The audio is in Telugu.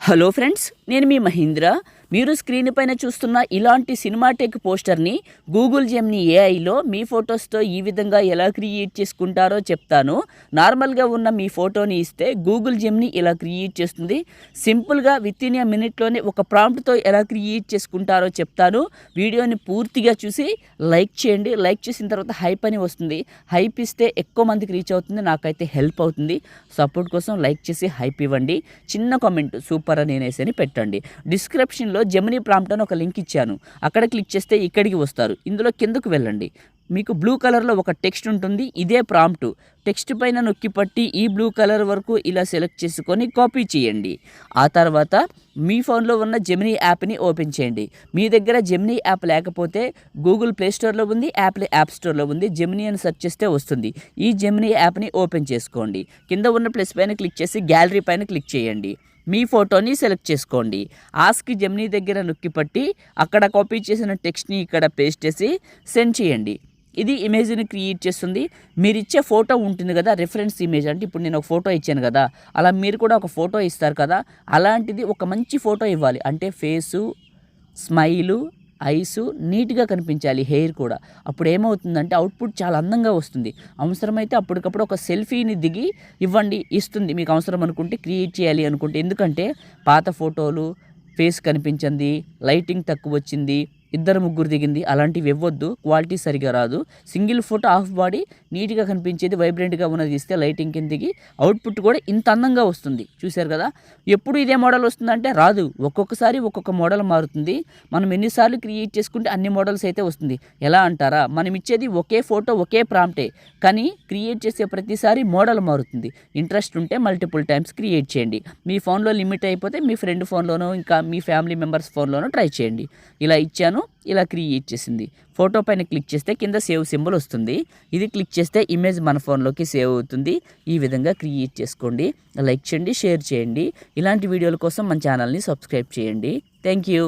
హలో ఫ్రెండ్స్, నేను మీ మహేంద్ర. మీరు స్క్రీన్ పైన చూస్తున్న ఇలాంటి సినిమాటెక్ పోస్టర్ని గూగుల్ జెమినీ ఏఐలో మీ ఫొటోస్తో ఈ విధంగా ఎలా క్రియేట్ చేసుకుంటారో చెప్తాను. నార్మల్గా ఉన్న మీ ఫోటోని ఇస్తే గూగుల్ జెమినీ ఇలా క్రియేట్ చేస్తుంది. సింపుల్గా విత్ ఇన్ ఏ మినిట్లోనే ఒక ప్రాంప్ట్తో ఎలా క్రియేట్ చేసుకుంటారో చెప్తాను. వీడియోని పూర్తిగా చూసి లైక్ చేయండి. లైక్ చేసిన తర్వాత హైప్ అని వస్తుంది. హైప్ ఇస్తే ఎక్కువ మందికి రీచ్ అవుతుంది, నాకైతే హెల్ప్ అవుతుంది. సపోర్ట్ కోసం లైక్ చేసి హైప్ ఇవ్వండి. చిన్న కామెంట్ సూపర్ అని అనేసి పెట్టండి. డిస్క్రిప్షన్లో జెమినీ ప్రాంప్ట్ అని ఒక లింక్ ఇచ్చాను. అక్కడ క్లిక్ చేస్తే ఇక్కడికి వస్తారు. ఇందులో కిందకు వెళ్ళండి. మీకు బ్లూ కలర్లో ఒక టెక్స్ట్ ఉంటుంది. ఇదే ప్రాంప్ట్. టెక్స్ట్ పైన నొక్కి పట్టి ఈ బ్లూ కలర్ వరకు ఇలా సెలెక్ట్ చేసుకొని కాపీ చేయండి. ఆ తర్వాత మీ ఫోన్లో ఉన్న జెమినీ యాప్ని ఓపెన్ చేయండి. మీ దగ్గర జెమినీ యాప్ లేకపోతే గూగుల్ ప్లే స్టోర్లో ఉంది, యాప్ స్టోర్లో ఉంది. జెమినీ అని సెర్చ్ చేస్తే వస్తుంది. ఈ జెమినీ యాప్ని ఓపెన్ చేసుకోండి. కింద ఉన్న ప్లస్ పైన క్లిక్ చేసి గ్యాలరీ పైన క్లిక్ చేయండి. మీ ఫోటోని సెలెక్ట్ చేసుకోండి. ఆస్క్ జెమినీ దగ్గర నొక్కి పట్టి అక్కడ కాపీ చేసిన టెక్స్ట్ని ఇక్కడ పేస్ట్ చేసి సెండ్ చేయండి. ఇది ఇమేజ్ని క్రియేట్ చేస్తుంది. మీరు ఇచ్చే ఫోటో ఉంటుంది కదా, రిఫరెన్స్ ఇమేజ్. అంటే ఇప్పుడు నేను ఒక ఫోటో ఇచ్చాను కదా, అలా మీరు కూడా ఒక ఫోటో ఇస్తారు కదా, అలాంటిది ఒక మంచి ఫోటో ఇవ్వాలి. అంటే ఫేసు, స్మైలు, ఐసు నీట్గా కనిపించాలి, హెయిర్ కూడా. అప్పుడు ఏమవుతుందంటే అవుట్పుట్ చాలా అందంగా వస్తుంది. అవసరమైతే అప్పటికప్పుడు ఒక సెల్ఫీని దిగి ఇవ్వండి, ఇస్తుంది. మీకు అవసరం అనుకుంటే, క్రియేట్ చేయాలి అనుకుంటే. ఎందుకంటే పాత ఫోటోలు, ఫేస్ కనిపించింది, లైటింగ్ తక్కువ వచ్చింది, ఇద్దరు ముగ్గురు దిగింది, అలాంటివి ఇవ్వద్దు. క్వాలిటీ సరిగా రాదు. సింగిల్ ఫోటో హాఫ్ బాడీ నీట్గా కనిపించేది, వైబ్రెంట్గా ఉన్నది ఇస్తే లైటింగ్ కిందకి అవుట్పుట్ కూడా ఇంత అందంగా వస్తుంది. చూశారు కదా. ఎప్పుడు ఇదే మోడల్ వస్తుందంటే రాదు. ఒక్కొక్కసారి ఒక్కొక్క మోడల్ మారుతుంది. మనం ఎన్నిసార్లు క్రియేట్ చేసుకుంటే అన్ని మోడల్స్ అయితే వస్తుంది. ఎలా అంటారా, మనం ఇచ్చేది ఒకే ఫోటో, ఒకే ప్రాంప్టే, కానీ క్రియేట్ చేసే ప్రతిసారి మోడల్ మారుతుంది. ఇంట్రెస్ట్ ఉంటే మల్టిపుల్ టైమ్స్ క్రియేట్ చేయండి. మీ ఫోన్లో లిమిట్ అయిపోతే మీ ఫ్రెండ్ ఫోన్లోనో ఇంకా మీ ఫ్యామిలీ మెంబర్స్ ఫోన్లోనో ట్రై చేయండి. ఇలా ఇచ్చాను, ఇలా క్రియేట్ చేసింది. ఫోటో పైన క్లిక్ చేస్తే కింద సేవ్ సింబల్ వస్తుంది. ఇది క్లిక్ చేస్తే ఇమేజ్ మన ఫోన్లోకి సేవ్ అవుతుంది. ఈ విధంగా క్రియేట్ చేసుకోండి. లైక్ చేయండి, షేర్ చేయండి. ఇలాంటి వీడియోల కోసం మన ఛానల్ని సబ్స్క్రైబ్ చేయండి. Thank you.